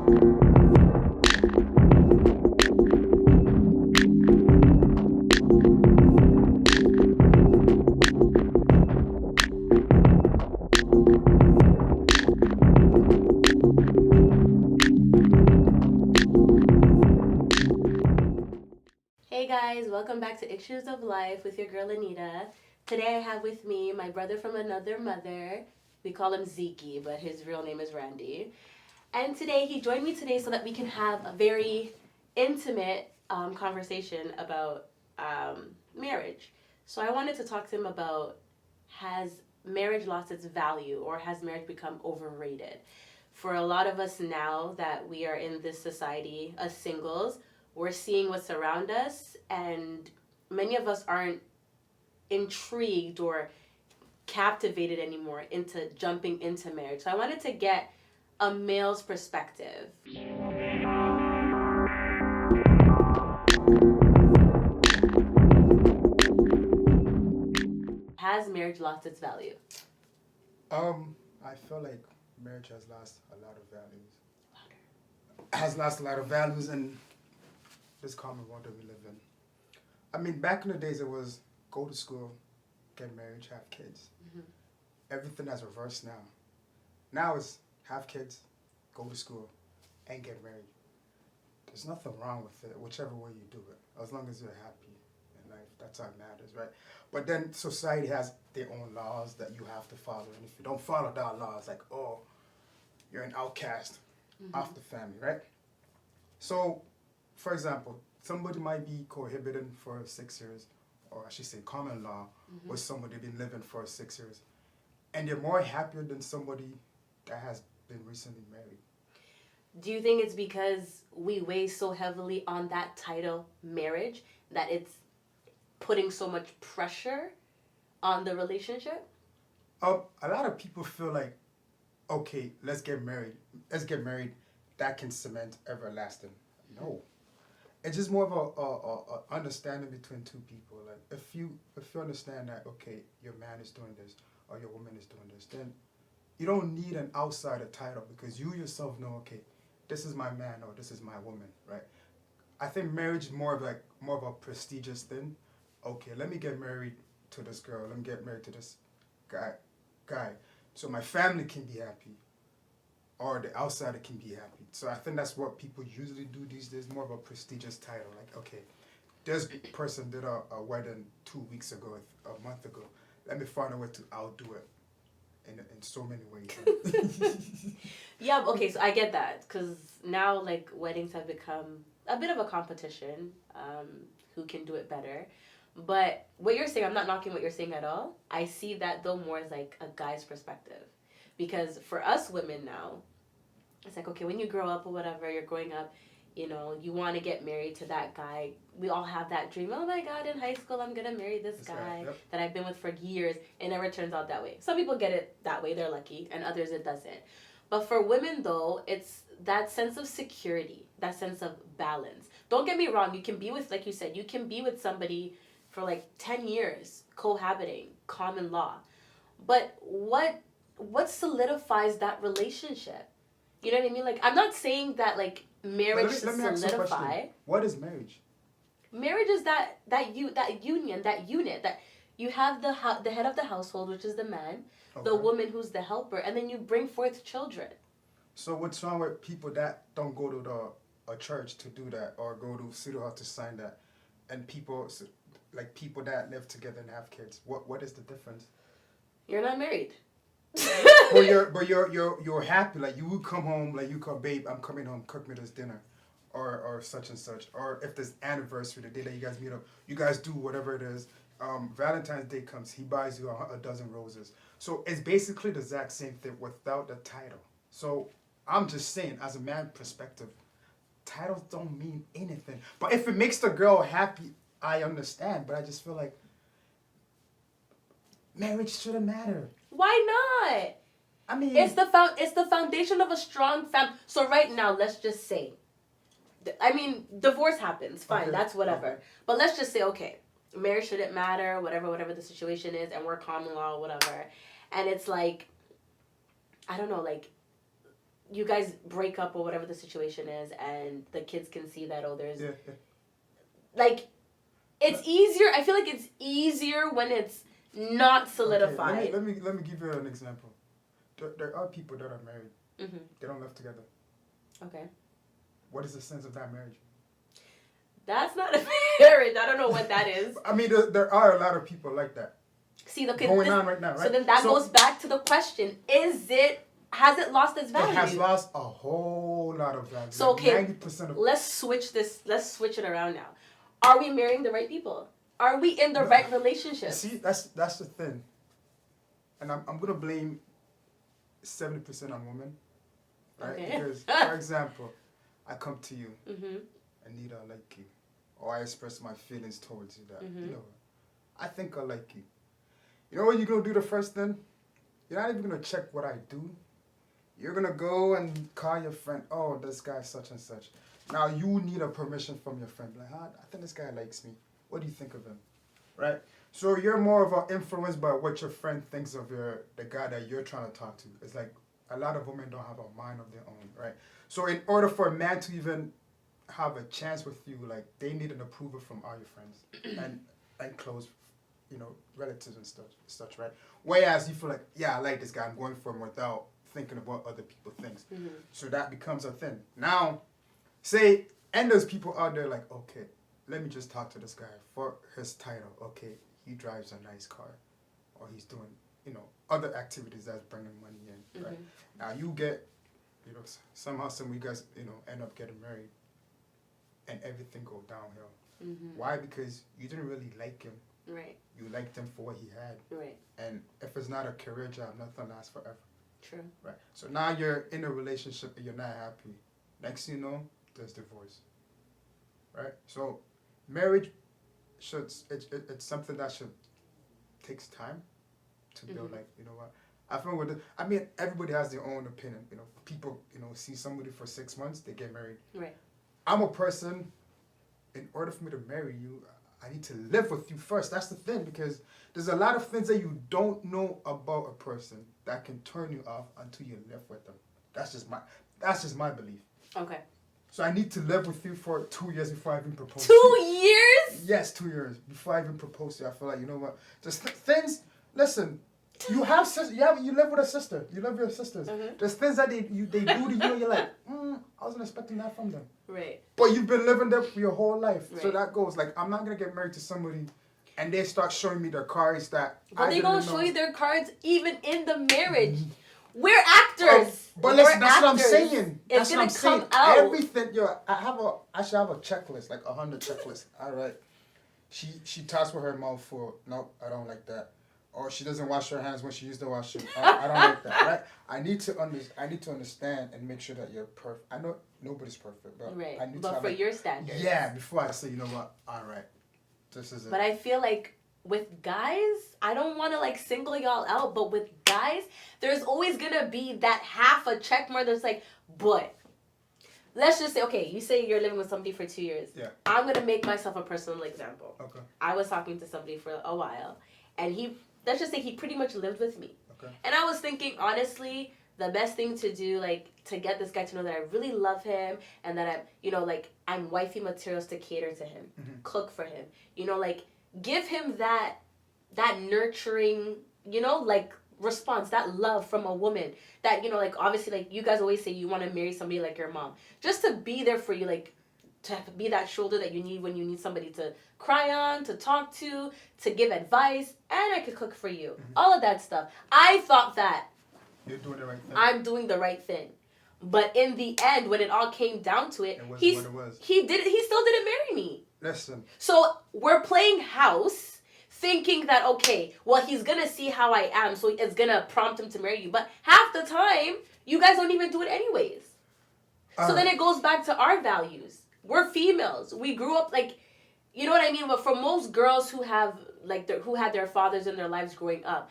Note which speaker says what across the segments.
Speaker 1: Hey guys, welcome back to Issues of Life with your girl Anita. Today I have with me my brother from another mother. We call him Zeke, but his real name is Randy. And today he joined me today so that we can have a very intimate conversation about marriage. So I wanted to talk to him about, has marriage lost its value or has marriage become overrated? For a lot of us now that we are in this society as singles, we're seeing what's around us, and many of us aren't intrigued or captivated anymore into jumping into marriage. So I wanted to get a male's perspective. Has marriage lost its value?
Speaker 2: I feel like marriage has lost a lot of values. Has lost a lot of values in this common world that we live in. I mean, back in the days, it was go to school, get married, have kids.
Speaker 1: Mm-hmm.
Speaker 2: Everything has reversed now. Now it's have kids, go to school, and get married. There's nothing wrong with it, whichever way you do it, as long as you're happy in life. That's all that matters, right? But then society has their own laws that you have to follow, and if you don't follow that law, it's like, oh, you're an outcast of the family, right? So, for example, somebody might be cohabiting for 6 years, or I should say common law, with somebody been living for 6 years, and they're more happier than somebody that has been recently married.
Speaker 1: Do you think it's because we weigh so heavily on that title, marriage, that it's putting so much pressure on the relationship?
Speaker 2: A lot of people feel like, okay, let's get married. Let's get married. That can cement everlasting. No, it's just more of a understanding between two people. Like if you understand that, okay, your man is doing this or your woman is doing this, then you don't need an outsider title because you yourself know, okay, this is my man or this is my woman, right? I think marriage is more of a prestigious thing. Okay, let me get married to this girl. Let me get married to this guy. Guy, so my family can be happy, or the outsider can be happy. So I think that's what people usually do these days. More of a prestigious title, like okay, this person did a wedding 2 weeks ago, a month ago. Let me find a way to outdo it in so many ways.
Speaker 1: Yeah, okay, so I get that because now like weddings have become a bit of a competition. Who can do it better? But what you're saying, I'm not knocking what you're saying at all. I see that though more as like a guy's perspective, because for us women now, it's like okay, when you grow up or whatever, you're growing up. You want to get married to that guy. We all have that dream. Oh my God, in high school, I'm going to marry this
Speaker 2: That's
Speaker 1: guy
Speaker 2: right. Yep.
Speaker 1: that I've been with for years. It never turns out that way. Some people get it that way, they're lucky, and others it doesn't. But for women, though, it's that sense of security, that sense of balance. Don't get me wrong, you can be with, like you said, you can be with somebody for like 10 years, cohabiting, common law. But what solidifies that relationship? You know what I mean? Like, I'm not saying that like
Speaker 2: But
Speaker 1: marriage should
Speaker 2: let me ask you a question.
Speaker 1: solidify.
Speaker 2: What is marriage?
Speaker 1: Marriage is that union, that unit that you have the head of the household, which is the man, the
Speaker 2: Okay.
Speaker 1: woman who's the helper, and then you bring forth children.
Speaker 2: So what's wrong with people that don't go to a church to do that or go to city hall to sign that, and like people that live together and have kids? What is the difference?
Speaker 1: You're not married.
Speaker 2: But you're happy, like you would come home, like you call, babe, I'm coming home, cook me this dinner, or such and such, or if there's anniversary, the day that you guys meet up, you guys do whatever it is. Valentine's Day comes, he buys you a dozen roses. So it's basically the exact same thing without the title. So I'm just saying, as a man perspective, titles don't mean anything. But if it makes the girl happy, I understand. But I just feel like marriage shouldn't matter.
Speaker 1: Why not?
Speaker 2: I mean,
Speaker 1: It's the foundation of a strong family. So right now, let's just say, I mean, divorce happens, fine,
Speaker 2: okay,
Speaker 1: that's whatever.
Speaker 2: okay.
Speaker 1: But let's just say, okay, marriage shouldn't matter, whatever the situation is, and we're common law, whatever. And it's like, I don't know, like you guys break up or whatever the situation is, and the kids can see that, oh, there's like, it's easier. I feel like it's easier when it's not solidified.
Speaker 2: Okay, let me give you an example. There are people that are married.
Speaker 1: Mm-hmm.
Speaker 2: They don't live together.
Speaker 1: Okay.
Speaker 2: What is the sense of that marriage?
Speaker 1: That's not a marriage. I don't know what that is.
Speaker 2: I mean, there are a lot of people like that.
Speaker 1: See, okay,
Speaker 2: going on right now, right?
Speaker 1: So then that goes back to the question: has it lost its value?
Speaker 2: It has lost a whole lot of value.
Speaker 1: So okay,
Speaker 2: 90% of.
Speaker 1: Let's switch it around now. Are we marrying the right people? Are we in the right relationship?
Speaker 2: See, that's the thing. And I'm gonna blame 70% on women, right?
Speaker 1: Okay.
Speaker 2: Because, for example, I come to you,
Speaker 1: Mm-hmm.
Speaker 2: Anita, I like you, or I express my feelings towards you that
Speaker 1: Mm-hmm.
Speaker 2: you know, I think I like you. You know what you're gonna do the first thing? You're not even gonna check what I do. You're gonna go and call your friend. Oh, this guy such and such. Now you need a permission from your friend. Like, I think this guy likes me. What do you think of him? Right? So you're more of an influence by what your friend thinks of the guy that you're trying to talk to. It's like a lot of women don't have a mind of their own, right? So in order for a man to even have a chance with you, like they need an approval from all your friends and close, relatives and such, right? Whereas you feel like, yeah, I like this guy, I'm going for him without thinking of what other people think.
Speaker 1: Mm-hmm.
Speaker 2: So that becomes a thing. Now, and there's people out there like, okay, let me just talk to this guy for his title. Okay, he drives a nice car, or he's doing, other activities that's bringing money in, right? Now you get, somehow some of you guys, end up getting married, and everything go downhill.
Speaker 1: Mm-hmm.
Speaker 2: Why? Because you didn't really like him.
Speaker 1: Right.
Speaker 2: You liked him for what he had.
Speaker 1: Right.
Speaker 2: And if it's not a career job, nothing lasts forever.
Speaker 1: True.
Speaker 2: Right. So now you're in a relationship and you're not happy. Next thing you know, there's divorce. Right? So marriage it's something that takes time to build.
Speaker 1: Mm-hmm.
Speaker 2: Like, you know what? I mean, everybody has their own opinion. People, see somebody for 6 months, they get married.
Speaker 1: Right.
Speaker 2: I'm a person, in order for me to marry you, I need to live with you first. That's the thing, because there's a lot of things that you don't know about a person that can turn you off until you live with them. That's just my belief.
Speaker 1: Okay.
Speaker 2: So I need to live with you for 2 years before I even propose.
Speaker 1: 2 years?
Speaker 2: Yes, 2 years before I even propose to you. I feel like, you know what? Just things. Listen, you have sister. You live with a sister. You live with your sisters.
Speaker 1: Mm-hmm.
Speaker 2: There's things that they do to you, and you're like, I wasn't expecting that from them.
Speaker 1: Right.
Speaker 2: But you've been living there for your whole life.
Speaker 1: Right.
Speaker 2: So that goes, like, I'm not going to get married to somebody and they start showing me their cards that
Speaker 1: But they
Speaker 2: don't
Speaker 1: gonna show you their cards even in the marriage. We're actors.
Speaker 2: Oh, but listen, that's what I'm saying.
Speaker 1: It's
Speaker 2: That's
Speaker 1: gonna
Speaker 2: what I'm
Speaker 1: come
Speaker 2: saying.
Speaker 1: out.
Speaker 2: Everything, I should have a checklist, like 100 checklists. All right. She talks with her mouth full. Nope, I don't like that. Or she doesn't wash her hands when she used the washroom. I don't like that, right? I need to understand and make sure that you're perfect. I know nobody's perfect, but
Speaker 1: right.
Speaker 2: I need
Speaker 1: but
Speaker 2: to
Speaker 1: for your standards.
Speaker 2: Yeah, before I say, you know what, all right, this is it.
Speaker 1: But I feel like with guys, I don't want to like single y'all out, but with guys, there's always gonna be that half a check mark that's like, but let's just say, okay, you say you're living with somebody for 2 years.
Speaker 2: Yeah.
Speaker 1: I'm gonna make myself a personal example.
Speaker 2: Okay.
Speaker 1: I was talking to somebody for a while, and let's just say he pretty much lived with me.
Speaker 2: Okay.
Speaker 1: And I was thinking, honestly, the best thing to do, like, to get this guy to know that I really love him and that I'm wifey materials to cater to him, cook for him, give him that nurturing, response, that love from a woman that, obviously, you guys always say you want to marry somebody like your mom, just to be there for you, to be that shoulder that you need when you need somebody to cry on, to talk to give advice, and I could cook for you. All of that stuff. I thought that
Speaker 2: You're doing the right thing.
Speaker 1: I'm doing the right thing. But in the end, when it all came down to it,
Speaker 2: he still
Speaker 1: didn't marry me.
Speaker 2: Listen.
Speaker 1: So we're playing house, thinking that, okay, well, he's going to see how I am, so it's going to prompt him to marry you. But half the time, you guys don't even do it anyways. So then it goes back to our values. We're females. We grew up you know what I mean? But for most girls who have who had their fathers in their lives growing up,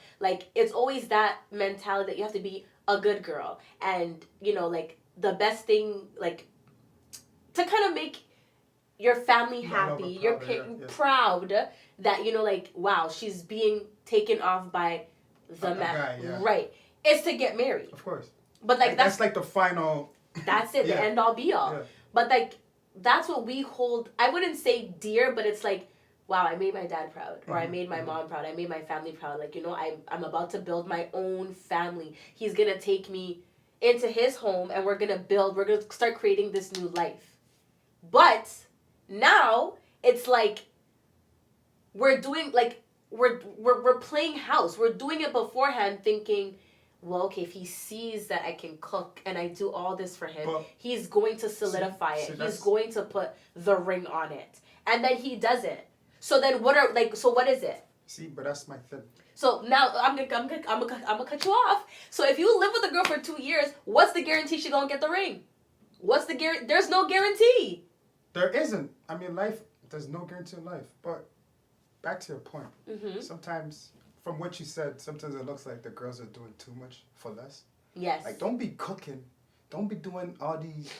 Speaker 1: it's always that mentality that you have to be a good girl, and the best thing to kind of make your family happy, your proud that wow, she's being taken off by the man,
Speaker 2: guy, yeah.
Speaker 1: right? It's to get married.
Speaker 2: Of course.
Speaker 1: But like
Speaker 2: that's like the final.
Speaker 1: That's it.
Speaker 2: Yeah.
Speaker 1: The end all be all.
Speaker 2: Yeah.
Speaker 1: But like that's what we hold. I wouldn't say dear, but it's like, wow, I made my dad proud, or I made my mom proud, I made my family proud. Like, you know, I'm about to build my own family. He's gonna take me into his home, and we're gonna start creating this new life. But now it's like we're doing like we're playing house. We're doing it beforehand, thinking, well, okay, if he sees that I can cook and I do all this for him, he's going to solidify it. He's going to put the ring on it, and then he doesn't. So then what is it?
Speaker 2: See, but that's my thing.
Speaker 1: So now I'm gonna cut you off. So if you live with a girl for 2 years, what's the guarantee she gonna get the ring? What's the guarantee? There's no guarantee.
Speaker 2: There isn't. I mean, there's no guarantee in life. But back to your point.
Speaker 1: Mm-hmm.
Speaker 2: Sometimes, from what you said, sometimes it looks like the girls are doing too much for less.
Speaker 1: Yes.
Speaker 2: Like, don't be cooking. Don't be doing all these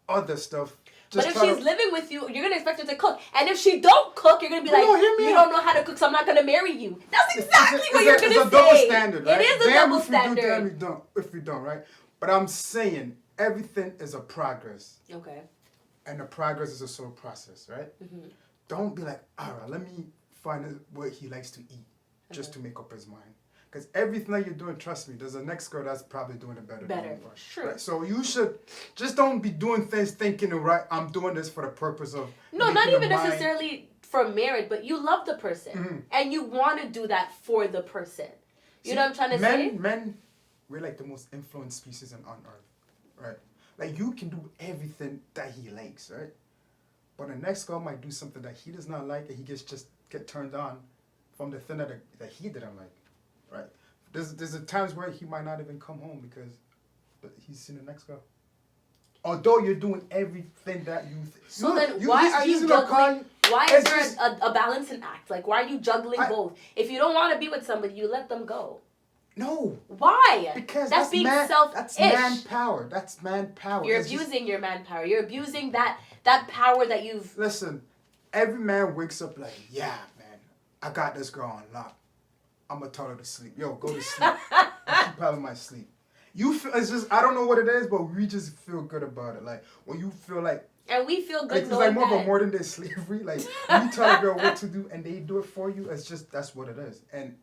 Speaker 2: other stuff.
Speaker 1: But if she's living with you, you're going to expect her to cook. And if she don't cook, you're going to be like, you don't know how to cook, so I'm not going to marry you. That's exactly what you're going to say.
Speaker 2: It's a double standard, right?
Speaker 1: It is a double standard.
Speaker 2: Damn if we don't, right? But I'm saying everything is a progress.
Speaker 1: Okay.
Speaker 2: And the progress is a slow process, right? Mm-hmm. Don't be like, all right, let me find out what he likes to eat just to make up his mind. Because everything that you're doing, trust me, there's a next girl that's probably doing it better than you are.
Speaker 1: Sure.
Speaker 2: Right? So you should just don't be doing things thinking, right, I'm doing this for the purpose of
Speaker 1: no, not even necessarily for marriage, but you love the person and you want to do that for the person. You know what I'm trying to say?
Speaker 2: Men, we're like the most influenced species on earth, right? Like you can do everything that he likes, right? But the next girl might do something that he does not like, and he get turned on from the thing that he didn't like. Right, there's times where he might not even come home because he's seen the next girl. Although you're doing everything that you.
Speaker 1: So then, why are you juggling? Why is there a balancing act? Like, why are you juggling both? If you don't want to be with somebody, you let them go.
Speaker 2: No.
Speaker 1: Why?
Speaker 2: Because
Speaker 1: that's being selfish.
Speaker 2: That's manpower. That's manpower.
Speaker 1: You're abusing your manpower. You're abusing that power that you've.
Speaker 2: Listen, every man wakes up like, yeah, man, I got this girl on lock. I'm gonna tell her to sleep. Yo, go to sleep. She probably might sleep. You feel it's just I don't know what it is, but we just feel good about it. Like when you feel like.
Speaker 1: And we feel good.
Speaker 2: It's like more of a modern day slavery. Like when you tell a girl what to do and they do it for you, it's just that's what it is. And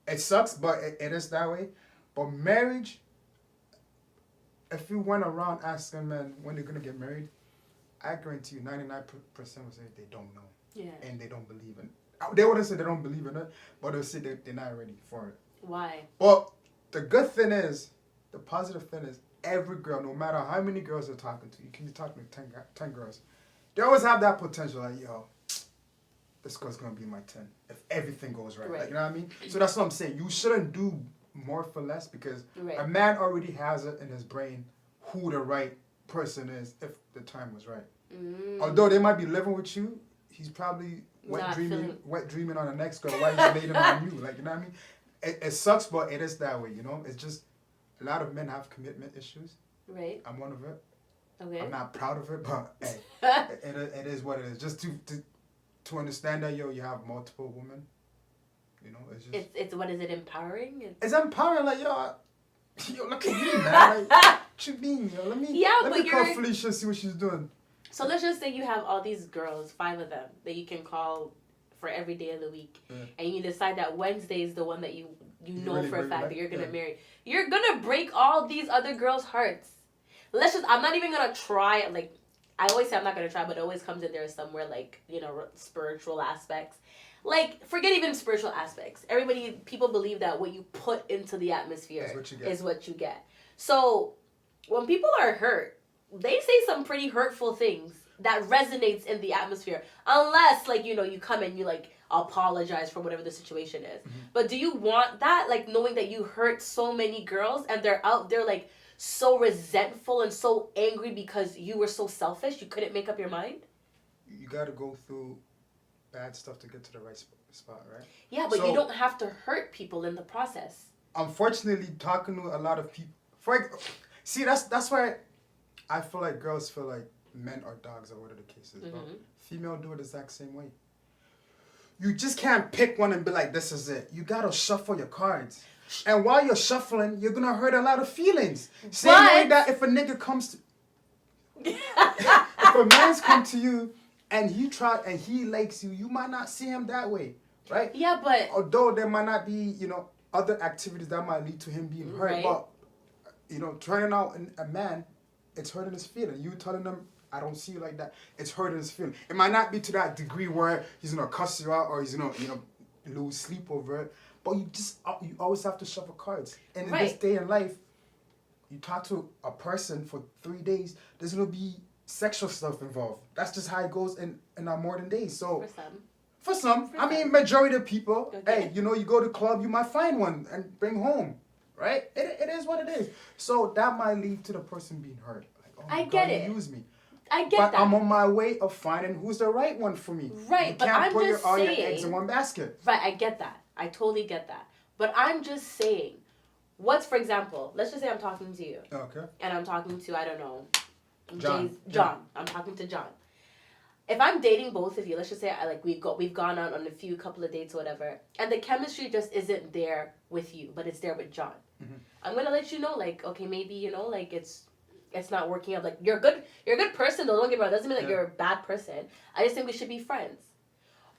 Speaker 2: it sucks, but it is that way. But marriage, if you went around asking men when they're gonna get married, I guarantee you 99% would say they don't know.
Speaker 1: Yeah.
Speaker 2: And they don't believe in it. They wouldn't say they don't believe in it, but they'll say they're not ready for it.
Speaker 1: Why?
Speaker 2: Well, the good thing is, the positive thing is, every girl, no matter how many girls they're talking to, you can be talking to 10 girls, they always have that potential, like, yo, this girl's going to be my 10, if everything goes right. Like, you know what I mean? So that's what I'm saying. You shouldn't do more for less, because a man already has it in his brain who the right person is, if the time was right. Although they might be living with you, he's probably... wet dreaming on the next girl while he's waiting on you. Like, you know what I mean? It sucks, but it is that way, you know? It's just, a lot of men have commitment issues.
Speaker 1: Right.
Speaker 2: I'm one of it.
Speaker 1: Okay.
Speaker 2: I'm not proud of it, but hey, it is what it is. Just to understand that, yo, you have multiple women. You know, it's just... It's
Speaker 1: what is it, empowering?
Speaker 2: It's empowering, like, yo, look at me, man. Like, what you mean, yo? Let me call Felicia and see what she's doing.
Speaker 1: So let's just say you have all these girls, 5 of them, that you can call for every day of the week. And you decide that Wednesday is the one that you know really for a fact that you're going to marry. You're going to break all these other girls' hearts. I'm not even going to try, like, I always say I'm not going to try, but it always comes in there somewhere, like, you know, spiritual aspects. Like, forget even spiritual aspects. People believe that what you put into the atmosphere is what you get. So, when people are hurt, they say some pretty hurtful things that resonates in the atmosphere. Unless, like, you know, you come and you, like, apologize for whatever the situation is. But do you want that? Like, knowing that you hurt so many girls and they're out there, like, so resentful and so angry because you were so selfish, you couldn't make up your mind? You
Speaker 2: got to go through bad stuff to get to the right spot, right?
Speaker 1: Yeah, but you don't have to hurt people in the process.
Speaker 2: Unfortunately, talking to a lot of people... that's why... I feel like girls feel like men are dogs or whatever the case is. But female do it the exact same way. You just can't pick one and be like, this is it. You gotta shuffle your cards. And while you're shuffling, you're gonna hurt a lot of feelings. Same way that if a nigga comes to, if a man's come to you and he likes you, you might not see him that way, right?
Speaker 1: Yeah, but
Speaker 2: although there might not be, other activities that might lead to him being hurt,
Speaker 1: right.
Speaker 2: but turning out a man, it's hurting his feeling. You telling him, I don't see you like that, it's hurting his feeling. It might not be to that degree where he's gonna cuss you out or he's gonna lose sleep over it, but you always have to shuffle cards. And in this day in life, you talk to a person for 3 days, there's gonna be sexual stuff involved. That's just how it goes in our modern days. So for some, I mean, majority of people, hey, you go to club, you might find one and bring home, right? It is what it is. So that might lead to the person being hurt. Like, oh my God, you use me.
Speaker 1: I get that.
Speaker 2: I'm on my way of finding who's the right one for me.
Speaker 1: Right,
Speaker 2: you
Speaker 1: but
Speaker 2: can't
Speaker 1: I'm
Speaker 2: put
Speaker 1: just
Speaker 2: all
Speaker 1: saying,
Speaker 2: your eggs in one basket.
Speaker 1: Right, I get that. I totally get that. But I'm just saying, for example, let's just say I'm talking to you.
Speaker 2: Okay.
Speaker 1: And I'm talking to, I don't know,
Speaker 2: John.
Speaker 1: I'm talking to John. If I'm dating both of you, let's just say we've gone out on a couple of dates or whatever, and the chemistry just isn't there with you, but it's there with John. Mm-hmm. I'm gonna let you know, okay, maybe it's not working out. Like you're a good person though. Don't get me wrong. Doesn't mean you're a bad person. I just think we should be friends.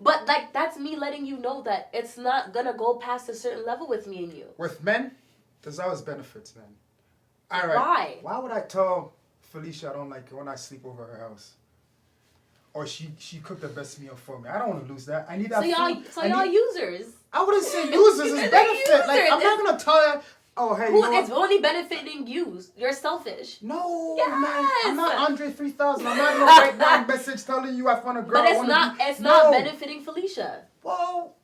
Speaker 1: But that's me letting you know that it's not gonna go past a certain level with me and you.
Speaker 2: With men, there's always benefits, man. All right.
Speaker 1: Why?
Speaker 2: Why would I tell Felicia I don't like her when I sleep over her house? Or she cooked the best meal for me. I don't want to lose that. I need that food.
Speaker 1: So y'all users.
Speaker 2: I wouldn't say users. It's benefit. Like I'm not gonna tell her. Oh hey,
Speaker 1: it's only benefiting you. You're selfish.
Speaker 2: No, man. I'm not Andre 3000. I'm not gonna write down message telling you I found a girl.
Speaker 1: But it's not benefiting Felicia.
Speaker 2: Well,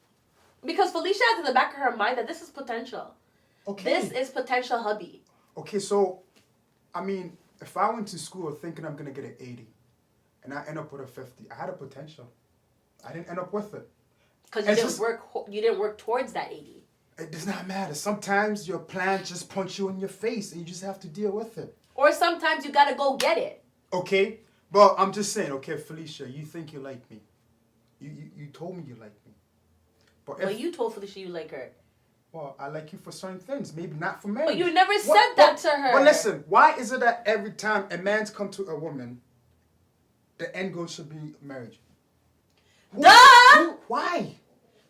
Speaker 1: because Felicia has in the back of her mind that this is potential. Okay. This is potential hubby.
Speaker 2: Okay, so I mean, if I went to school thinking I'm gonna get an 80. And I end up with a 50. I had a potential. I didn't end up with it.
Speaker 1: Because you didn't work towards that 80.
Speaker 2: It does not matter. Sometimes your plan just punch you in your face and you just have to deal with it.
Speaker 1: Or sometimes you gotta go get it.
Speaker 2: Okay, but I'm just saying, okay, Felicia, you think you like me. You told me you like me.
Speaker 1: But you told Felicia you like her.
Speaker 2: Well, I like you for certain things, maybe not for marriage.
Speaker 1: But you never said that to her.
Speaker 2: But listen, why is it that every time a man's come to a woman, the end goal should be marriage? Why?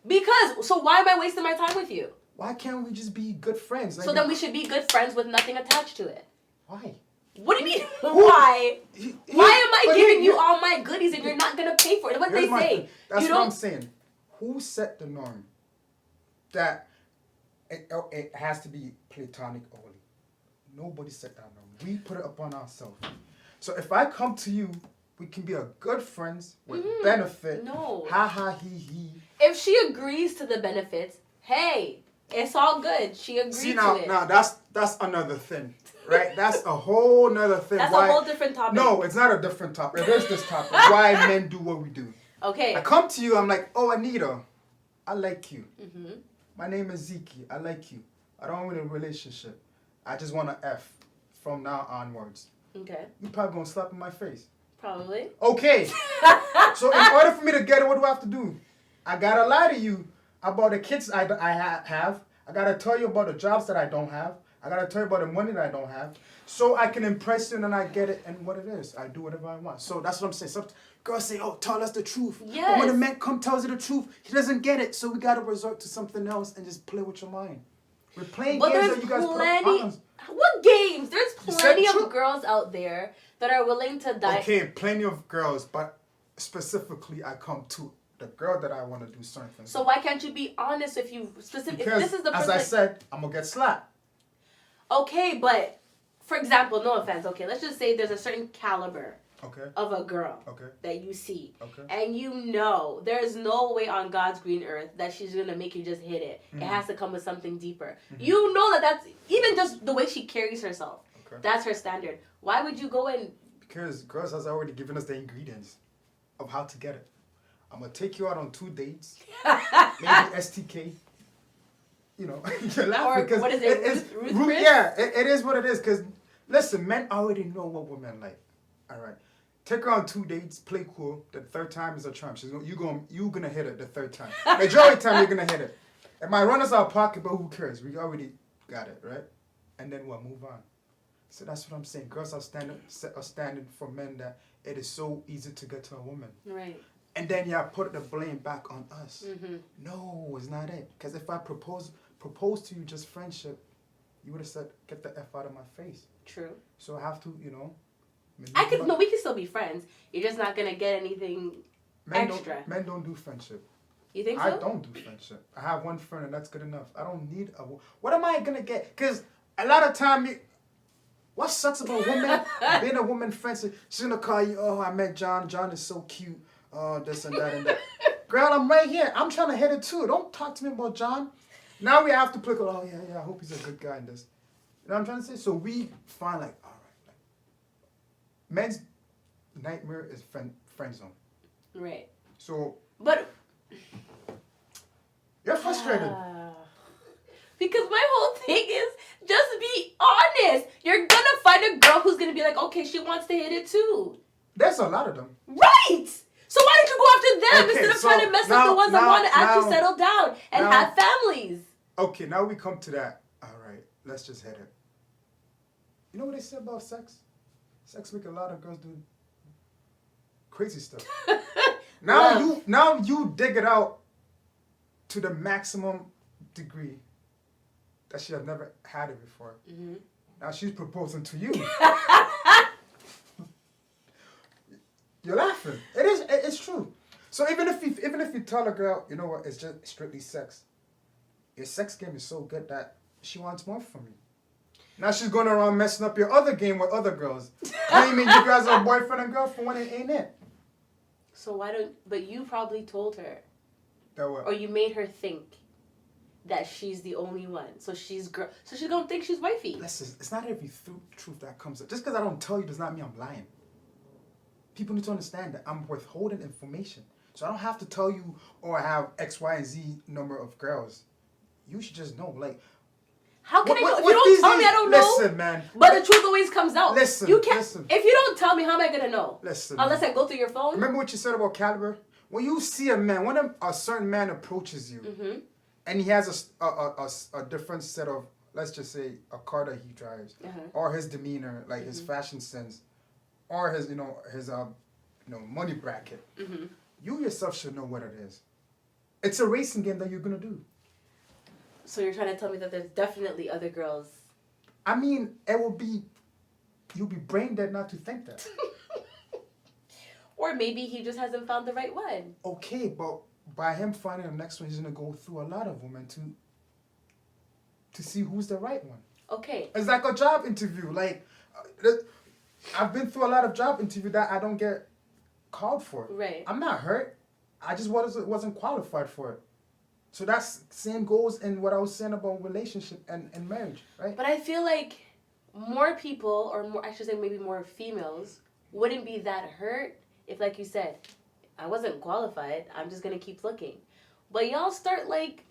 Speaker 1: Because, so why am I wasting my time with you?
Speaker 2: Why can't we just be good friends?
Speaker 1: So then we should be good friends with nothing attached to it.
Speaker 2: Why?
Speaker 1: What do you mean, why? Why am I giving you all my goodies and you're not going to pay for it? What they say.
Speaker 2: That's what I'm saying. Who set the norm that it has to be platonic only? Nobody set that norm. We put it upon ourselves. So if I come to you, we can be a good friends with benefit.
Speaker 1: No.
Speaker 2: Ha ha he he.
Speaker 1: If she agrees to the benefits, hey, it's all good. She agreed to it.
Speaker 2: Now that's another thing, right? That's a whole nother thing.
Speaker 1: That's a whole different topic.
Speaker 2: No, it's not a different topic. It is this topic. Why men do what we do.
Speaker 1: Okay.
Speaker 2: I come to you, I'm like, oh, Anita, I like you. Mm-hmm. My name is Zeke. I like you. I don't want a relationship. I just want an F from now onwards.
Speaker 1: Okay.
Speaker 2: You probably gonna slap in my face.
Speaker 1: Probably.
Speaker 2: Okay. So in order for me to get it, what do I have to do? I gotta lie to you about the kids I have. I gotta tell you about the jobs that I don't have. I gotta tell you about the money that I don't have. So I can impress you and then I get it and what it is. I do whatever I want. So that's what I'm saying. Some girls say, oh, tell us the truth.
Speaker 1: Yes.
Speaker 2: But when a man tells you the truth, he doesn't get it. So we gotta resort to something else and just play with your mind. We're playing games that you guys put.
Speaker 1: What games? There's plenty of girls out there that are willing to die.
Speaker 2: Okay, plenty of girls, but specifically I come to the girl that I want to do certain things.
Speaker 1: So why can't you be honest if you specifically?
Speaker 2: Because,
Speaker 1: this is the
Speaker 2: as I said, I'm gonna get slapped.
Speaker 1: Okay, but for example, no offense. Okay, let's just say there's a certain caliber.
Speaker 2: Okay.
Speaker 1: Of a girl.
Speaker 2: Okay.
Speaker 1: That you see.
Speaker 2: Okay.
Speaker 1: And you know there's no way on God's green earth that she's gonna make you just hit it. Mm-hmm. It has to come with something deeper. Mm-hmm. You know that's even just the way she carries herself. Okay. That's her standard. Why would you go and? Because
Speaker 2: girls has already given us the ingredients of how to get it. I'm gonna take you out on 2 dates. Maybe STK. You know, you're laughing because
Speaker 1: what is it? Ruth
Speaker 2: yeah, it is what it is. Because listen, men already know what women like. All right, take her on 2 dates, play cool. The third time is a charm. You're gonna hit it the third time. Majority of the time you're gonna hit it. It might run us out of pocket, but who cares? We already got it, right? And then we'll move on. So that's what I'm saying. Girls are standing for men that it is so easy to get to a woman.
Speaker 1: Right.
Speaker 2: And then y'all put the blame back on us.
Speaker 1: Mm-hmm.
Speaker 2: No, it's not it. Because if I propose to you just friendship, you would have said, get the F out of my face.
Speaker 1: True.
Speaker 2: So I have to, you know.
Speaker 1: We can still be friends. You're just not going to get anything extra.
Speaker 2: Men don't do friendship.
Speaker 1: You think so?
Speaker 2: I don't do friendship. I have one friend and that's good enough. I don't need what am I going to get? Because a lot of time, what sucks about women, being a woman friend, she's going to call you, oh, I met John. John is so cute. Oh, this and that and that. Girl, I'm right here. I'm trying to hit it too. Don't talk to me about John. Now we have to pick, oh, yeah, I hope he's a good guy in this. You know what I'm trying to say? So we find like, all right. Like, men's nightmare is friend zone.
Speaker 1: Right.
Speaker 2: So.
Speaker 1: But.
Speaker 2: You're frustrated.
Speaker 1: Because my whole thing is just be honest. You're gonna find a girl who's gonna be like, okay, she wants to hit it too.
Speaker 2: There's a lot of them.
Speaker 1: Right! So why don't you go after them instead of trying to mess up the ones that want to actually settle down and have families?
Speaker 2: Okay, now we come to that. All right, let's just hit it. You know what they say about sex? Sex make a lot of girls do crazy stuff. Now you dig it out to the maximum degree that she has never had it before. Mm-hmm. Now she's proposing to you. You're laughing. It's true. So even if you tell a girl, you know what, it's just strictly sex. Your sex game is so good that she wants more from you. Now she's going around messing up your other game with other girls. Claiming you guys are boyfriend and girlfriend when it ain't it.
Speaker 1: So but you probably told her.
Speaker 2: That what?
Speaker 1: Or you made her think that she's the only one. So she's going to think she's wifey.
Speaker 2: Listen, it's not every truth that comes up. Just because I don't tell you does not mean I'm lying. People need to understand that I'm withholding information. So I don't have to tell you, oh, I have X, Y, and Z number of girls. You should just know. Like,
Speaker 1: how can I know? If you don't tell me, I don't know.
Speaker 2: Listen, man.
Speaker 1: But the truth always comes out.
Speaker 2: Listen,
Speaker 1: you can't.
Speaker 2: Listen.
Speaker 1: If you don't tell me, how am I gonna know?
Speaker 2: Listen.
Speaker 1: Unless I go through your phone.
Speaker 2: Remember what you said about caliber? When you see a man, when a certain man approaches you, mm-hmm. and he has a different set of, let's just say, a car that he drives, or his demeanor, like mm-hmm. his fashion sense, or his money bracket. Mm-hmm. You yourself should know what it is. It's a racing game that you're gonna do.
Speaker 1: So you're trying to tell me that there's definitely other girls.
Speaker 2: I mean, you'll be brain dead not to think that.
Speaker 1: Or maybe he just hasn't found the right one.
Speaker 2: Okay, but by him finding the next one, he's gonna go through a lot of women to see who's the right one.
Speaker 1: Okay.
Speaker 2: It's like a job interview. Like, I've been through a lot of job interviews that I don't get called for.
Speaker 1: Right.
Speaker 2: I'm not hurt. I just wasn't qualified for it. So that's same goes in what I was saying about relationship and marriage, right?
Speaker 1: But I feel like more people, or more, I should say maybe more females, wouldn't be that hurt if, like you said, I wasn't qualified, I'm just going to keep looking. But y'all start, like,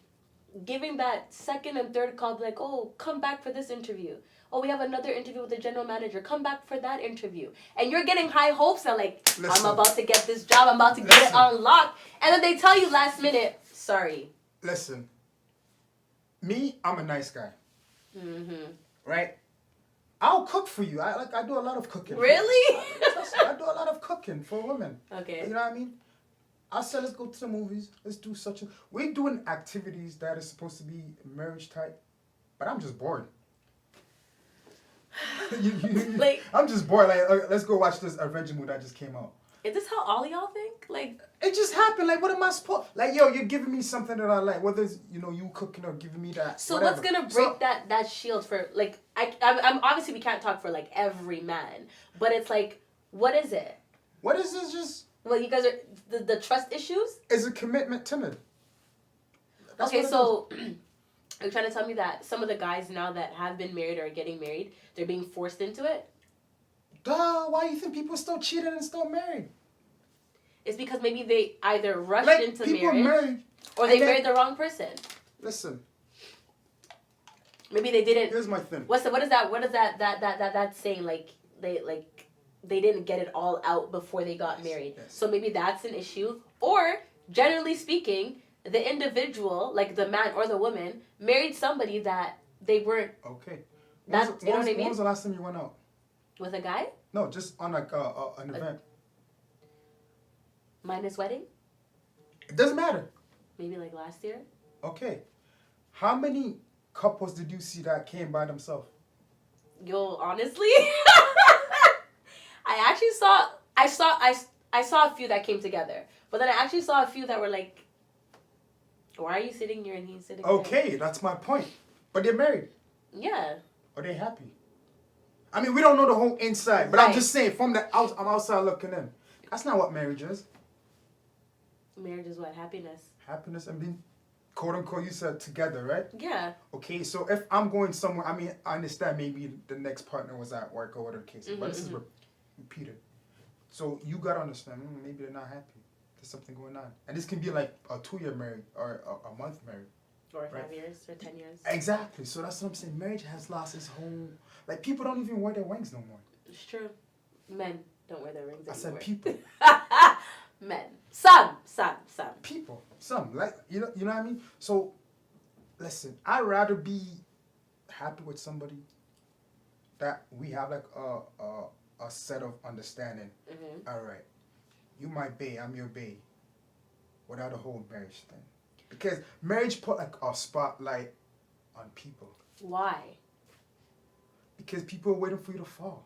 Speaker 1: giving that second and third call, like, oh, come back for this interview. Oh, we have another interview with the general manager. Come back for that interview. And you're getting high hopes and like, I'm about to get this job. I'm about to get it unlocked. And then they tell you last minute, sorry.
Speaker 2: Listen, me, I'm a nice guy. Mm-hmm. Right? I'll cook for you. I do a lot of cooking.
Speaker 1: Really?
Speaker 2: I do a lot of cooking for women.
Speaker 1: Okay.
Speaker 2: You know what I mean? I said, let's go to the movies. Let's do we're doing activities that is supposed to be marriage type. But I'm just bored. Like, I'm just bored. Like, let's go watch this Avenger movie that just came out.
Speaker 1: Is this how all y'all think? Like,
Speaker 2: it just happened. Like, what am I supposed? Like, yo, you're giving me something that I like. Whether it's you cooking or giving me that.
Speaker 1: So
Speaker 2: whatever.
Speaker 1: What's gonna break that shield for like? I'm obviously we can't talk for like every man, but it's like, what is it?
Speaker 2: What is this? Just
Speaker 1: well, you guys are the trust issues.
Speaker 2: Is a commitment timid? That's
Speaker 1: okay, so. Are you trying to tell me that some of the guys now that have been married or are getting married, they're being forced into it?
Speaker 2: Duh, why do you think people still cheating and still married?
Speaker 1: It's because maybe they either rushed into marriage or they married the wrong person.
Speaker 2: Listen.
Speaker 1: Maybe they didn't.
Speaker 2: Here's my thing.
Speaker 1: What is that saying? Like they didn't get it all out before they got married.
Speaker 2: Yes.
Speaker 1: So maybe that's an issue. Or generally speaking, the individual, like the man or the woman, married somebody that they weren't
Speaker 2: Okay.
Speaker 1: that, you know what I
Speaker 2: When
Speaker 1: mean?
Speaker 2: was the last time you went out?
Speaker 1: With a guy.
Speaker 2: No, just on like an event.
Speaker 1: Minus wedding.
Speaker 2: It doesn't matter.
Speaker 1: Maybe like last year.
Speaker 2: Okay. How many couples did you see that came by themselves?
Speaker 1: Yo, honestly, I actually I saw a few that came together, but then I actually saw a few that were like, why are you sitting here and he's sitting there?
Speaker 2: Okay, that's my point. But they're married.
Speaker 1: Yeah.
Speaker 2: Are they happy? I mean, we don't know the whole inside, but I'm just saying from the out, I'm outside looking in. That's not what marriage is.
Speaker 1: Marriage is what? Happiness.
Speaker 2: Happiness and being, quote unquote, you said together, right?
Speaker 1: Yeah.
Speaker 2: Okay, so if I'm going somewhere, I mean, I understand maybe the next partner was at work or whatever the case is, but this is repeated. So you gotta understand, maybe they're not happy. There's something going on. And this can be like a 2-year marriage or a month marriage.
Speaker 1: Or 5 years or 10 years.
Speaker 2: Exactly. So that's what I'm saying. Marriage has lost its whole... Like, people don't even wear their rings no more.
Speaker 1: It's true. Men don't wear their rings anymore.
Speaker 2: I said people.
Speaker 1: Men. Some.
Speaker 2: People. Some. Like, you know what I mean? So, listen, I'd rather be happy with somebody that we have, like, a set of understanding.
Speaker 1: Mm-hmm.
Speaker 2: All right. You my bae, I'm your bae. Without a whole marriage thing. Because marriage put like a spotlight on people.
Speaker 1: Why?
Speaker 2: Because people are waiting for you to fall.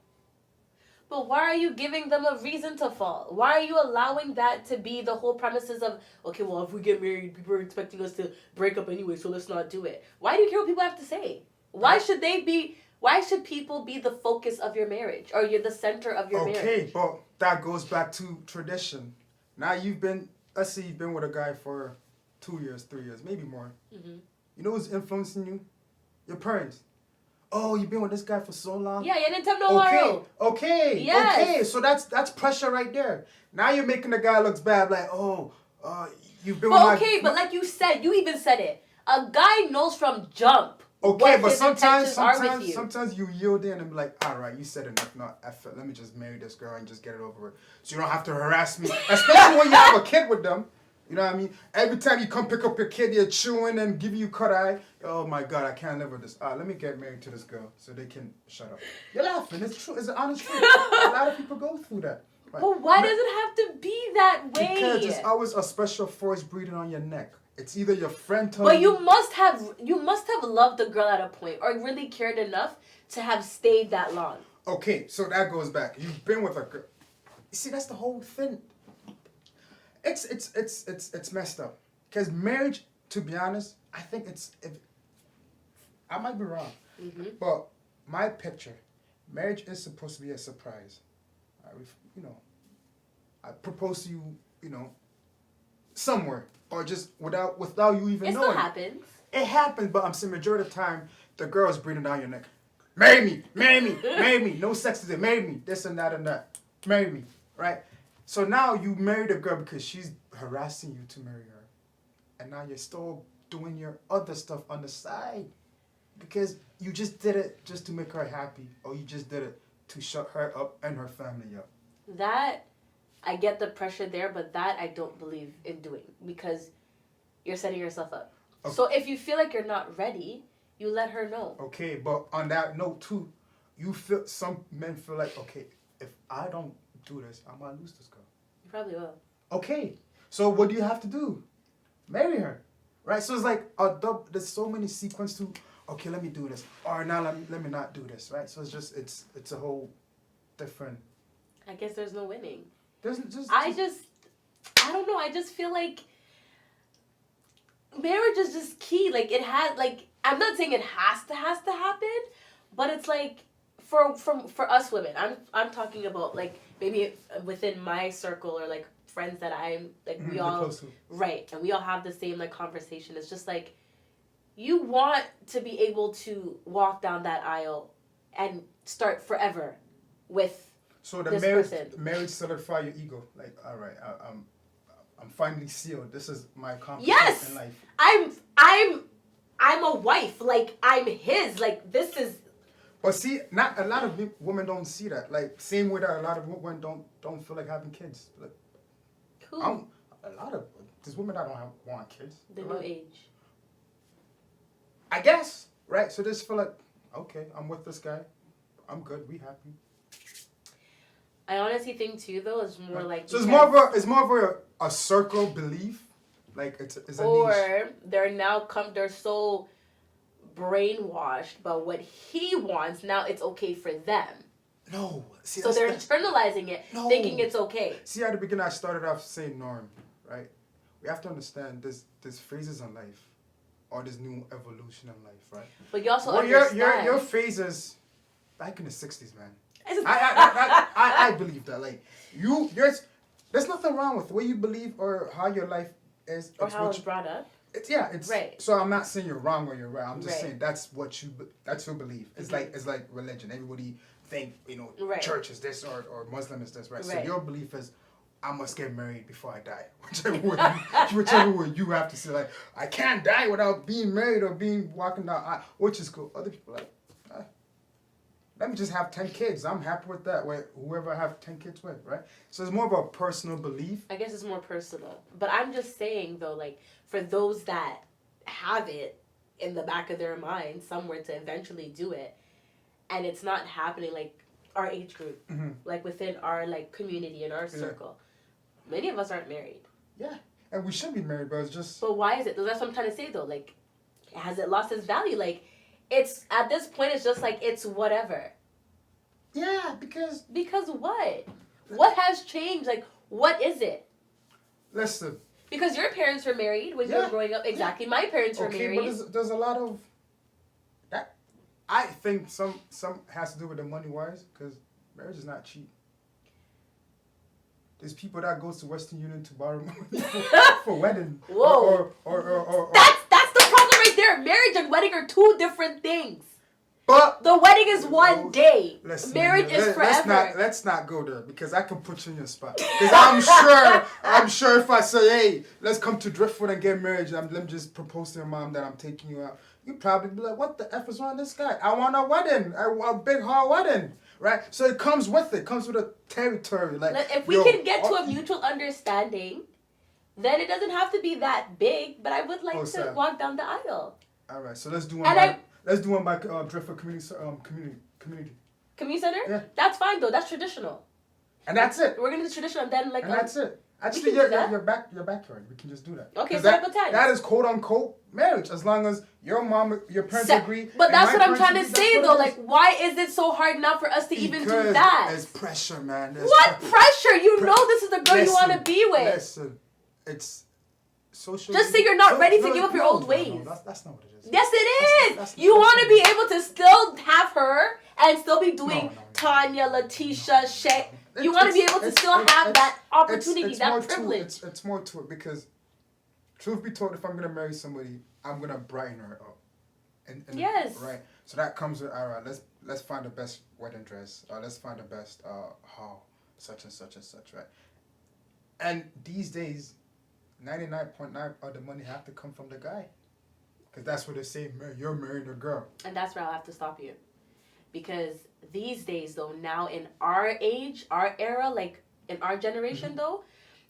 Speaker 1: But why are you giving them a reason to fall? Why are you allowing that to be the whole premises of, okay, well, if we get married, people are expecting us to break up anyway, so let's not do it. Why do you care what people have to say? Why should people be the focus of your marriage or you're the center of your marriage?
Speaker 2: Okay, but that goes back to tradition. Now let's say you've been with a guy for 2 years, 3 years, maybe more.
Speaker 1: Mm-hmm.
Speaker 2: You know who's influencing you? Your parents. Oh, you've been with this guy for so long?
Speaker 1: Yeah, you didn't tell no world.
Speaker 2: Okay. So that's pressure right there. Now you're making the guy look bad, like, you've been with my...
Speaker 1: Okay, but like you said, you even said it. A guy knows from jump.
Speaker 2: Okay, but sometimes you yield in and be like, all right, you said enough, not effort. Let me just marry this girl and just get it over with. So you don't have to harass me. Especially when you have a kid with them. You know what I mean? Every time you come pick up your kid, they're chewing and giving you cut eye. Oh my God, I can't live with this. Let me get married to this girl so they can shut up. You're laughing. It's true. It's an honest truth. A lot of people go through that. Right?
Speaker 1: But why does it have to be that way?
Speaker 2: Because there's always a special force breathing on your neck. It's either your friend telling
Speaker 1: But you must have loved the girl at a point or really cared enough to have stayed that long.
Speaker 2: Okay, so that goes back. You've been with a girl. You see, that's the whole thing. It's messed up. Because marriage, to be honest, I think I might be wrong. Mm-hmm. But my picture, marriage is supposed to be a surprise. I propose to you, somewhere. Or just without you even knowing.
Speaker 1: It still happens.
Speaker 2: It happens, but I'm saying majority of the time, the girl is breathing down your neck. Marry me, marry me, marry me. No sex today, marry me. This and that and that. Marry me, right? So now you married a girl because she's harassing you to marry her. And now you're still doing your other stuff on the side. Because you just did it just to make her happy. Or you just did it to shut her up and her family up.
Speaker 1: That, I get the pressure there, but that I don't believe in doing. Because you're setting yourself up. Okay. So if you feel like you're not ready, you let her know. Okay,
Speaker 2: but on that note too, some men feel like, okay, if I don't do this, I might lose this girl.
Speaker 1: You probably will.
Speaker 2: Okay, so what do you have to do? Marry her, right? So it's like there's so many sequence to, okay, let me do this, or now let me not do this, right? So it's a whole different.
Speaker 1: I guess there's no winning.
Speaker 2: There's just.
Speaker 1: I don't know. I just feel like marriage is just key. Like it has, like I'm not saying it has to happen, but it's like for us women, I'm talking about like maybe within my circle or like friends that I'm like we all right, and we all have the same like conversation. It's just like you want to be able to walk down that aisle and start forever with
Speaker 2: the marriage solidify your ego. Like, all right, I'm finally sealed. This is my accomplishment in life.
Speaker 1: I'm a wife. Like I'm his. Like this is.
Speaker 2: But see, not a lot of women don't see that. Like same way that a lot of women don't feel like having kids. Like,
Speaker 1: who?
Speaker 2: A lot of there's women that don't want kids.
Speaker 1: The
Speaker 2: right?
Speaker 1: new age.
Speaker 2: I guess, right? So they just feel like, okay, I'm with this guy. I'm good. We happy.
Speaker 1: I honestly think too, though, it's more like
Speaker 2: so it's more of a circle belief, like it's a niche.
Speaker 1: Or they're so brainwashed by what he wants. Now it's okay for them.
Speaker 2: No, see,
Speaker 1: so they're internalizing it, thinking it's okay.
Speaker 2: See, at the beginning, I started off saying norm, right? We have to understand there's phases in life, or there's new evolution in life, right?
Speaker 1: But you also understand
Speaker 2: your phases back in the '60s, man. I believe that, like there's nothing wrong with the way you believe or how your life is
Speaker 1: or how it's brought up.
Speaker 2: It's
Speaker 1: right.
Speaker 2: So I'm not saying you're wrong or you're right. I'm just saying that's your belief. It's like religion. Everybody think church is this or Muslim is this, right? So your belief is I must get married before I die. Whichever way you have to say, like I can't die without being married or walking down, which is cool. Other people are like. Let me just have 10 kids. I'm happy with that. Whoever I have 10 kids with, right? So it's more of a personal belief.
Speaker 1: I guess it's more personal. But I'm just saying, though, like, for those that have it in the back of their mind somewhere to eventually do it, and it's not happening, like, our age group, like, within our, like, community and our circle, many of us aren't married.
Speaker 2: Yeah. And we should be married, but it's just...
Speaker 1: But why is it? That's what I'm trying to say, though. Like, has it lost its value? Like... It's at this point. It's just like it's whatever.
Speaker 2: Yeah, because
Speaker 1: what? What has changed? Like, what is it?
Speaker 2: Listen.
Speaker 1: Because your parents were married when you were growing up. Exactly, my parents were married.
Speaker 2: Okay, but there's a lot of that. I think some has to do with the money wise, because marriage is not cheap. There's people that goes to Western Union to borrow money for wedding.
Speaker 1: Whoa.
Speaker 2: Or
Speaker 1: That's the problem right there. Marriage and wedding are two different things.
Speaker 2: But
Speaker 1: the wedding is one day. Marriage is forever.
Speaker 2: Let's not go there because I can put you in your spot. Because I'm sure if I say, hey, let's come to Driftwood and get married, let me just propose to your mom that I'm taking you out. You'd probably be like, what the F is wrong with this guy? I want a wedding. I want a big hard wedding. Right? So it comes with a territory. Like
Speaker 1: if we can get to a mutual understanding, then it doesn't have to be that big, but I would like to walk down the aisle.
Speaker 2: All right, so let's do one. Let's do one by Driftwood Community.
Speaker 1: Community center?
Speaker 2: Yeah.
Speaker 1: That's fine though. That's traditional.
Speaker 2: And that's it.
Speaker 1: We're gonna do traditional and then like.
Speaker 2: And that's it. Actually, your backyard. We can just do that.
Speaker 1: Okay, set up a tent.
Speaker 2: That is quote unquote marriage, as long as your parents agree.
Speaker 1: But that's what I'm trying to say though. Like, why is it so hard now for us to even do that?
Speaker 2: There's pressure, man.
Speaker 1: What pressure? You know this is the girl you want to be with.
Speaker 2: Listen, it's social.
Speaker 1: Just say you're not ready to give up your old ways.
Speaker 2: No, that's not what it is.
Speaker 1: Yes, it is. You want to be able to still have her and still be doing Tanya, Letitia, Shay. You want to be able to still have that opportunity, that privilege.
Speaker 2: It's more to it because, truth be told, if I'm gonna marry somebody, I'm gonna brighten her up. And
Speaker 1: yes.
Speaker 2: Right. So that comes with let's find the best wedding dress. Let's find the best hall, such and such and such. Right. And these days, 99.9% of the money have to come from the guy, because that's what they say. You're marrying a girl.
Speaker 1: And that's where I'll have to stop you. Because these days, though, now in our age, our era, like in our generation, though,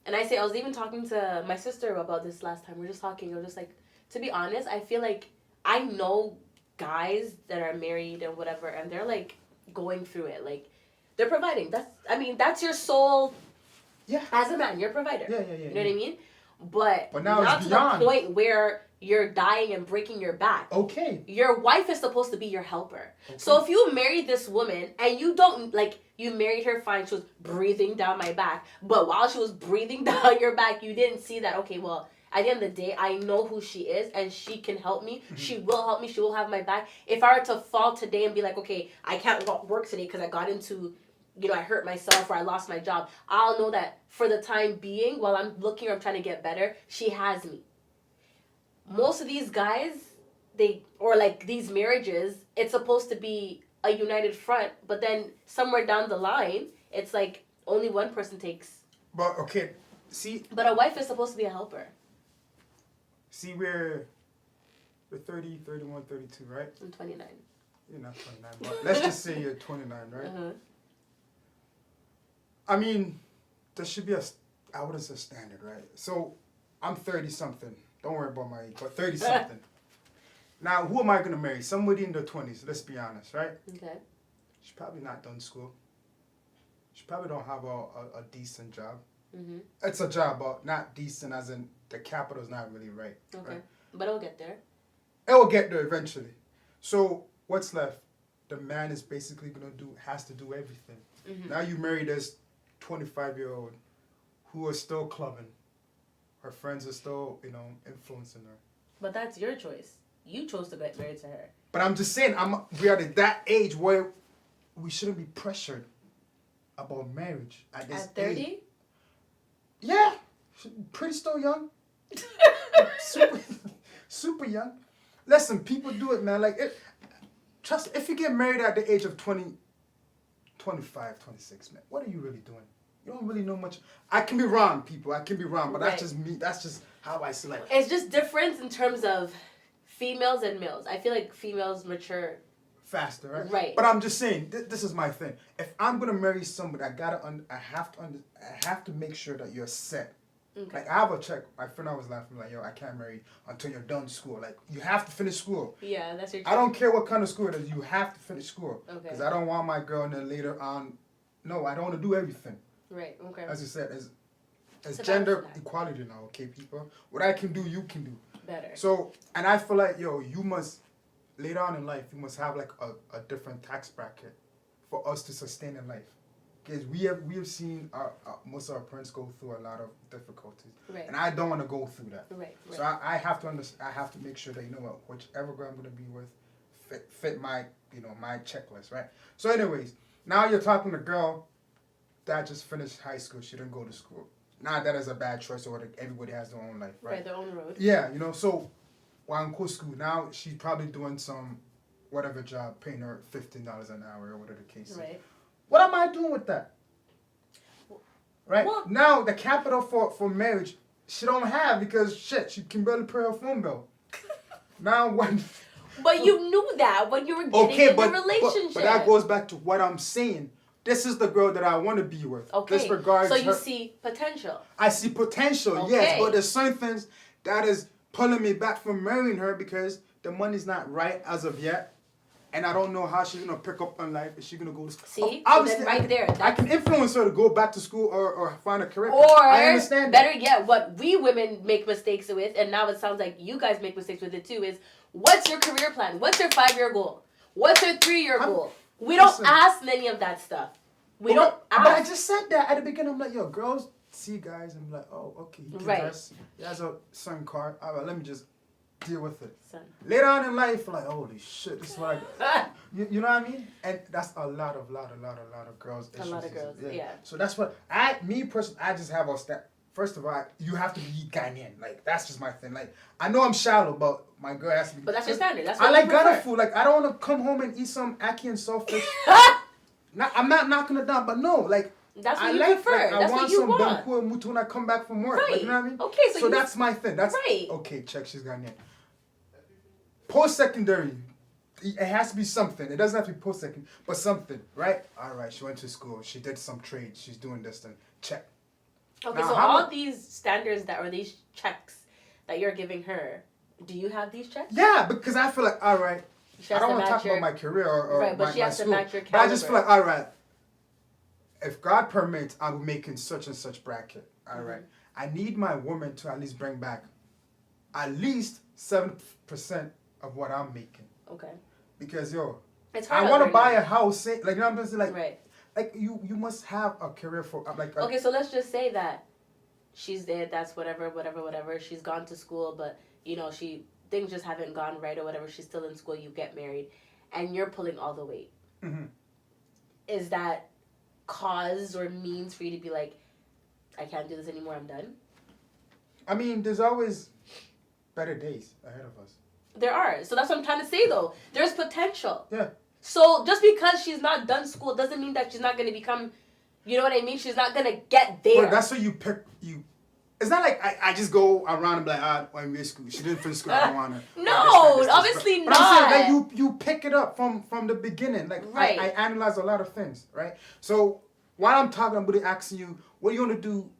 Speaker 1: and I was even talking to my sister about this last time. We're just talking. I was just like, to be honest, I feel like I know guys that are married and whatever, and they're like going through it. Like, they're providing. That's your sole.
Speaker 2: Yeah.
Speaker 1: As a man, you're a provider.
Speaker 2: Yeah.
Speaker 1: You know what I mean? But
Speaker 2: now
Speaker 1: not
Speaker 2: it's
Speaker 1: to the point where you're dying and breaking your back.
Speaker 2: Okay.
Speaker 1: Your wife is supposed to be your helper. Okay. So if you marry this woman and you don't, like, you married her fine, she was breathing down my back, but while she was breathing down your back, you didn't see that, okay, well, at the end of the day, I know who she is and she can help me. Mm-hmm. She will help me. She will have my back. If I were to fall today and be like, okay, I can't work today because I got into... I hurt myself or I lost my job, I'll know that for the time being, while I'm looking or I'm trying to get better, she has me. Most of these guys, these marriages, it's supposed to be a united front, but then somewhere down the line, it's like only one person takes.
Speaker 2: But, okay, see...
Speaker 1: But a wife is supposed to be a helper.
Speaker 2: See, we're 30, 31, 32, right?
Speaker 1: I'm 29.
Speaker 2: You're not 29, but let's just say you're 29, right?
Speaker 1: Uh-huh.
Speaker 2: I mean, there should be I wouldn't say standard, right? So, I'm 30 something. Don't worry about my age, but 30 something. Now, who am I gonna marry? Somebody in their 20s. Let's be honest, right?
Speaker 1: Okay.
Speaker 2: She's probably not done school. She probably don't have a decent job.
Speaker 1: Mm-hmm.
Speaker 2: It's a job, but not decent as in the capital's not really right.
Speaker 1: Okay.
Speaker 2: Right?
Speaker 1: But it'll get there.
Speaker 2: It will get there eventually. So what's left? The man is basically has to do everything.
Speaker 1: Mm-hmm.
Speaker 2: Now you marry this 25-year-old who is still clubbing. Her friends are still, influencing her.
Speaker 1: But that's your choice. You chose to get married to her.
Speaker 2: But I'm just saying, we are at that age where we shouldn't be pressured about marriage at this
Speaker 1: At 30?
Speaker 2: age. Yeah, pretty still young. super, super young. Listen, people do it, man. Like, if you get married at the age of 20, 25, 26, man, what are you really doing? You don't really know much. I can be wrong, people. I can be wrong, but that's just me. That's just how I see life.
Speaker 1: It's just different in terms of females and males. I feel like females mature
Speaker 2: faster, right?
Speaker 1: Right.
Speaker 2: But I'm just saying, this is my thing. If I'm gonna marry somebody, I have to make sure that you're set.
Speaker 1: Okay.
Speaker 2: Like I have a check. My friend always laughing like, yo, I can't marry until you're done school. Like you have to finish school.
Speaker 1: Yeah, that's your.
Speaker 2: I don't care what kind of school it is. You have to finish school.
Speaker 1: Okay.
Speaker 2: Because I don't want my girl and then later on. No, I don't want to do everything.
Speaker 1: Right. Okay.
Speaker 2: As you said, it's
Speaker 1: So
Speaker 2: gender equality now. Okay, people. What I can do, you can do.
Speaker 1: Better.
Speaker 2: So, and I feel like, yo, you must, later on in life, you must have like a different tax bracket for us to sustain in life. Because we have seen most of our parents go through a lot of difficulties.
Speaker 1: Right.
Speaker 2: And I don't want to go through that.
Speaker 1: Right.
Speaker 2: So I have to I have to make sure that, whichever girl I'm going to be with fit my, my checklist, right? So anyways, now you're talking to a girl that just finished high school. She didn't go to school. Not that is a bad choice or everybody has their own life, right?
Speaker 1: Right, their own road.
Speaker 2: Yeah, so while in school, now she's probably doing some whatever job, paying her $15 an hour or whatever the case is.
Speaker 1: Right.
Speaker 2: What am I doing with that? Right?
Speaker 1: Well,
Speaker 2: now, the capital for marriage, she don't have because, she can barely pay her phone bill. Now, when...
Speaker 1: But you knew that when you were getting in the relationship.
Speaker 2: But that goes back to what I'm saying. This is the girl that I want to be with.
Speaker 1: Okay.
Speaker 2: Disregards
Speaker 1: so you
Speaker 2: her.
Speaker 1: see potential.
Speaker 2: I see potential,
Speaker 1: Okay.
Speaker 2: yes. But there's certain things that is pulling me back from marrying her because the money's not right as of yet. And I don't know how she's going to pick up on life. Is she going to go to school?
Speaker 1: See?
Speaker 2: Obviously,
Speaker 1: so then right there.
Speaker 2: I can influence her to go back to school or find a career.
Speaker 1: Or,
Speaker 2: I understand
Speaker 1: better
Speaker 2: that.
Speaker 1: yet, what we women make mistakes with, and now it sounds like you guys make mistakes with it too, is what's your career plan? What's your 5-year goal? What's your 3-year goal? We don't ask many of that stuff. We don't ask.
Speaker 2: But I just said that at the beginning. I'm like, yo, girls see guys and be like, oh, okay, he can dress. He has a certain car. All right, let me just deal with it.
Speaker 1: Son.
Speaker 2: Later on in life, like, holy shit, this is what I got. You know what I mean? And that's a lot of girls.
Speaker 1: A lot of girls, yeah.
Speaker 2: So that's what me personally, I just have a step. First of all, you have to be Ghanaian. Like, that's just my thing. Like, I know I'm shallow, but my girl has to be.
Speaker 1: But that's your standard. That's what
Speaker 2: I like
Speaker 1: you
Speaker 2: Ghana
Speaker 1: prefer.
Speaker 2: food. Like, I don't want to come home and eat some ackee and saltfish. I'm not knocking it down, but no, like.
Speaker 1: That's what
Speaker 2: I
Speaker 1: you
Speaker 2: like
Speaker 1: prefer.
Speaker 2: that.
Speaker 1: That's what you want.
Speaker 2: I want some banku and mutu when I come back from work.
Speaker 1: Right.
Speaker 2: Like, you know what I mean?
Speaker 1: Okay, so
Speaker 2: that's my thing. That's
Speaker 1: right.
Speaker 2: Okay, check. She's Ghanaian. Post-secondary, it has to be something. It doesn't have to be post-secondary, but something, right? All right, she went to school. She did some trade. She's doing this thing. Check.
Speaker 1: Okay,
Speaker 2: Now,
Speaker 1: so
Speaker 2: how
Speaker 1: all
Speaker 2: about-
Speaker 1: these standards or these checks that you're giving her, do you have these checks?
Speaker 2: Yeah, because I feel like, all right,
Speaker 1: She
Speaker 2: I
Speaker 1: has
Speaker 2: don't
Speaker 1: to
Speaker 2: want to
Speaker 1: match
Speaker 2: talk about my career or
Speaker 1: right, but
Speaker 2: my,
Speaker 1: she has
Speaker 2: my
Speaker 1: to
Speaker 2: school.
Speaker 1: match your
Speaker 2: But I just feel
Speaker 1: caliber.
Speaker 2: like, all right, if God permits, I'll be making such and such bracket. All right. I need my woman to at least bring back at least 7% of what I'm making.
Speaker 1: Okay.
Speaker 2: Because, yo,
Speaker 1: It's hard
Speaker 2: I want to
Speaker 1: right
Speaker 2: buy
Speaker 1: now.
Speaker 2: a house. Like, you know what I'm saying? Like,
Speaker 1: Right.
Speaker 2: like you must have a career for, like.
Speaker 1: Okay, so let's just say that she's there, that's whatever. She's gone to school, but, things just haven't gone right or whatever. She's still in school, you get married, and you're pulling all the weight.
Speaker 2: Mm-hmm.
Speaker 1: Is that cause or means for you to be like, I can't do this anymore, I'm done?
Speaker 2: I mean, there's always better days ahead of us.
Speaker 1: There are. So that's what I'm trying to say, though. There's potential.
Speaker 2: Yeah.
Speaker 1: So just because she's not done school doesn't mean that she's not going to become, you know what I mean? She's not going to get there.
Speaker 2: But that's what you pick. It's not like I just go around and be like, I'm in school. She didn't finish school. I don't want her.
Speaker 1: No, obviously
Speaker 2: but
Speaker 1: not.
Speaker 2: I'm saying, like, you pick it up from the beginning. Like,
Speaker 1: Right.
Speaker 2: I analyze a lot of things, right? So while I'm talking, I'm really asking you, what do you want to do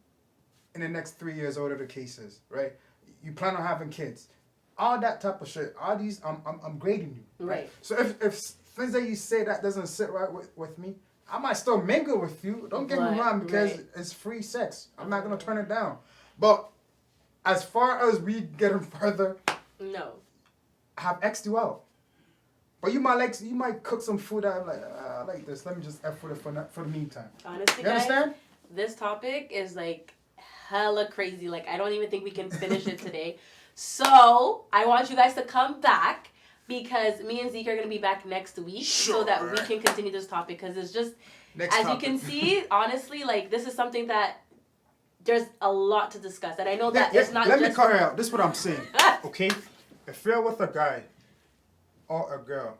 Speaker 2: in the next 3 years, or whatever the case is, right? You plan on having kids. All that type of shit. All these, I'm grading you.
Speaker 1: Right.
Speaker 2: So if things that you say that doesn't sit right with me, I might still mingle with you. Don't get me wrong, because it's free sex. I'm not gonna turn it down. But as far as we getting further,
Speaker 1: no.
Speaker 2: have X'd you out. But you might cook some food that I'm like, I like this. Let me just F with it for the meantime.
Speaker 1: Honestly,
Speaker 2: you understand?
Speaker 1: Guys, this topic is like hella crazy. Like, I don't even think we can finish it today. So I want you guys to come back, because me and Zeke are gonna be back next week, so that we can continue this topic. Because it's just, you can see, honestly, like, this is something that there's a lot to discuss, and I know that it's not.
Speaker 2: Let me cut her out. This is what I'm saying. Okay, if you're with a guy or a girl,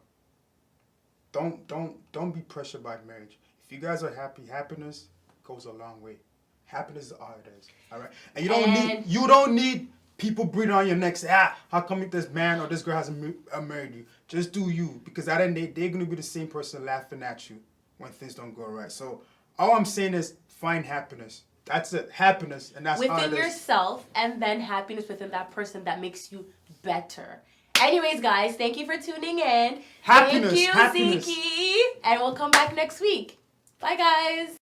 Speaker 2: don't be pressured by marriage. If you guys are happy, happiness goes a long way. Happiness is all it is. All right, and you don't need people breathing on your neck. Say, how come this man or this girl hasn't married you? Just do you, because at the end they're gonna be the same person laughing at you when things don't go right. So all I'm saying is find happiness. That's it. Happiness, and that's all it is.
Speaker 1: Within yourself, and then happiness within that person that makes you better. Anyways, guys, thank you for tuning in.
Speaker 2: Happiness.
Speaker 1: Thank you, Zeke. And we'll come back next week. Bye, guys.